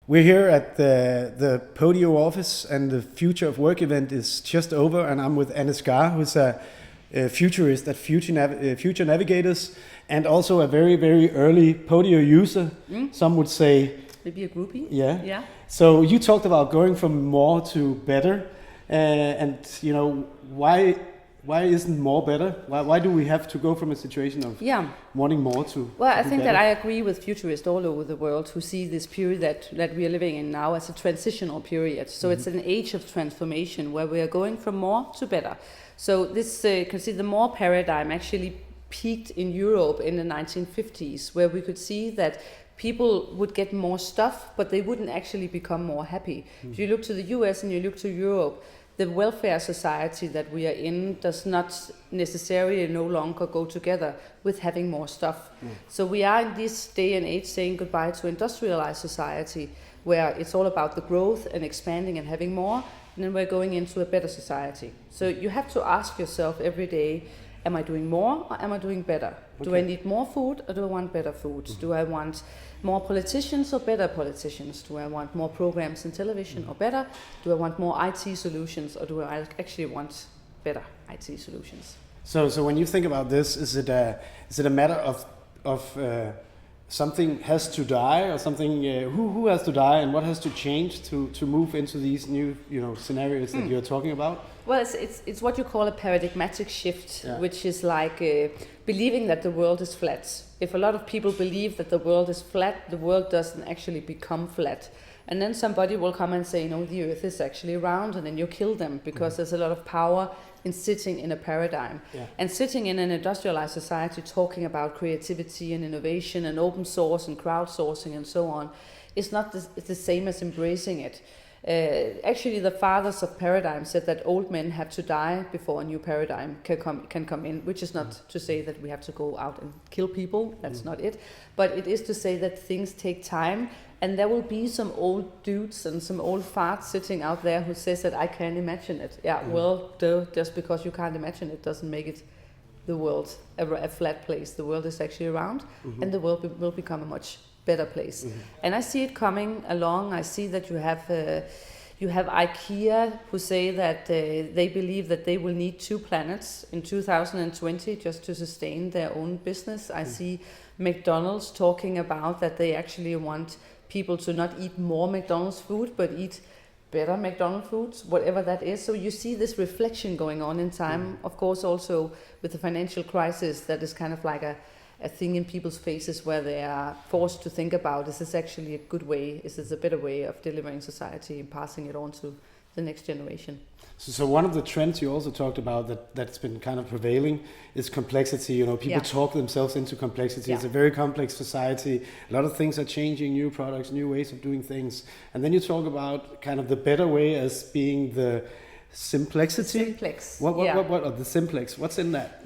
We're here at the Podio office, and the Future of Work event is just over, and I'm with Skare, who's a futurist at Future Navigators, and also a very, very early Podio user. Some would say... Maybe a groupie? Yeah. So you talked about going from more to better, and why isn't more better? Why do we have to go from a situation of wanting more to I think better? That I agree with futurists all over the world who see this period that we are living in now as a transitional period. So it's an age of transformation where we are going from more to better. So this, you can see the more paradigm actually peaked in Europe in the 1950s, where we could see that people would get more stuff, but they wouldn't actually become more happy. If you look to the US and you look to Europe, the welfare society that we are in does not necessarily no longer go together with having more stuff. So we are in this day and age saying goodbye to industrialized society, where it's all about the growth and expanding and having more, and then we're going into a better society. So you have to ask yourself every day, am I doing more or am I doing better? Okay. Do I need more food or do I want better food? Do I want more politicians or better politicians? Do I want more programs in television or better? Do I want more IT solutions or do I actually want better IT solutions? So when you think about this, is it a matter of something has to die, or something who has to die and what has to change to move into these new scenarios that you're talking about? Well, it's what you call a paradigmatic shift, which is like believing that the world is flat. If a lot of people believe that the world is flat, the world doesn't actually become flat. And then somebody will come and say, no, the earth is actually round, and then you kill them because there's a lot of power in sitting in a paradigm. And sitting in an industrialized society talking about creativity and innovation and open source and crowdsourcing and so on is not the same as embracing it. Actually, the fathers of paradigm said that old men have to die before a new paradigm can come in, which is not to say that we have to go out and kill people, that's not it, but it is to say that things take time, and there will be some old dudes and some old farts sitting out there who says that I can't imagine it. Well, just because you can't imagine it doesn't make it the world a flat place. The world is actually round, and the world will become a much better place. And I see it coming along. I see that you have IKEA who say that they believe that they will need 2 planets in 2020 just to sustain their own business. I see McDonald's talking about that they actually want people to not eat more McDonald's food but eat better McDonald's foods, whatever that is. So you see this reflection going on in time. Of course, also with the financial crisis, that is kind of like a thing in people's faces where they are forced to think about, is this actually a good way? Is this a better way of delivering society and passing it on to the next generation? So one of the trends you also talked about that's been kind of prevailing is complexity. People talk themselves into complexity. It's a very complex society. A lot of things are changing, new products, new ways of doing things. And then you talk about kind of the better way as being the Simplexity? Simplex. What are the simplex? What's in that?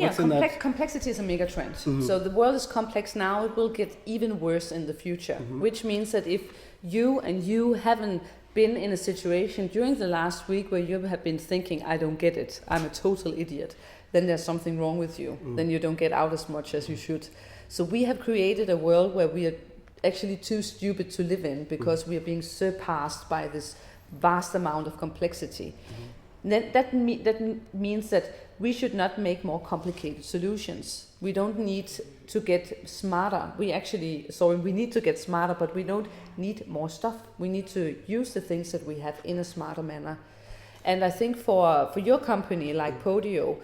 Complexity is a mega trend. So the world is complex now, it will get even worse in the future, which means that if you haven't been in a situation during the last week where you have been thinking, I don't get it, I'm a total idiot, then there's something wrong with you. Then you don't get out as much as you should. So we have created a world where we are actually too stupid to live in because we are being surpassed by this vast amount of complexity. That means that we should not make more complicated solutions. We don't need to get smarter. We need to get smarter, but we don't need more stuff. We need to use the things that we have in a smarter manner. And I think for your company like Podio,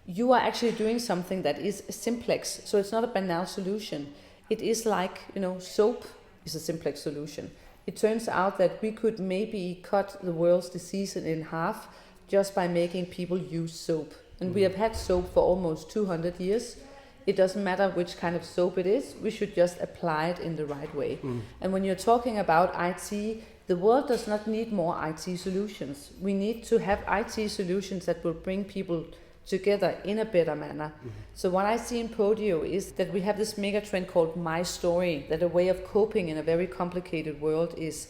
you are actually doing something that is simplex. So it's not a banal solution. It is like, soap is a simplex solution. It turns out that we could maybe cut the world's disease in half just by making people use soap. And we have had soap for almost 200 years. It doesn't matter which kind of soap it is, we should just apply it in the right way. And when you're talking about IT, the world does not need more IT solutions. We need to have IT solutions that will bring people together in a better manner. So what I see in Podio is that we have this mega trend called My Story, that a way of coping in a very complicated world is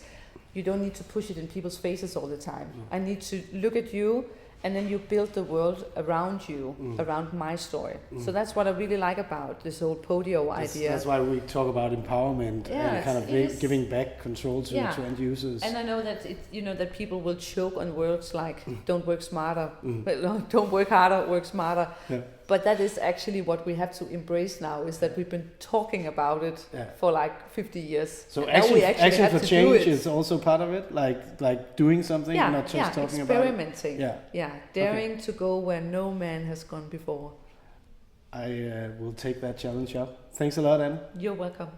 you don't need to push it in people's faces all the time. I need to look at you and then you build the world around you, around my story. So that's what I really like about this whole Podio idea. That's why we talk about empowerment and kind of giving back control to end users. And I know that that people will choke on words like "don't work smarter," "don't work harder, work smarter." Yeah. But that is actually what we have to embrace now, is that we've been talking about it for like 50 years. So action for change is also part of it, like doing something, not just talking about it. Experimenting. Daring to go where no man has gone before. I will take that challenge up. Thanks a lot, Anna. You're welcome.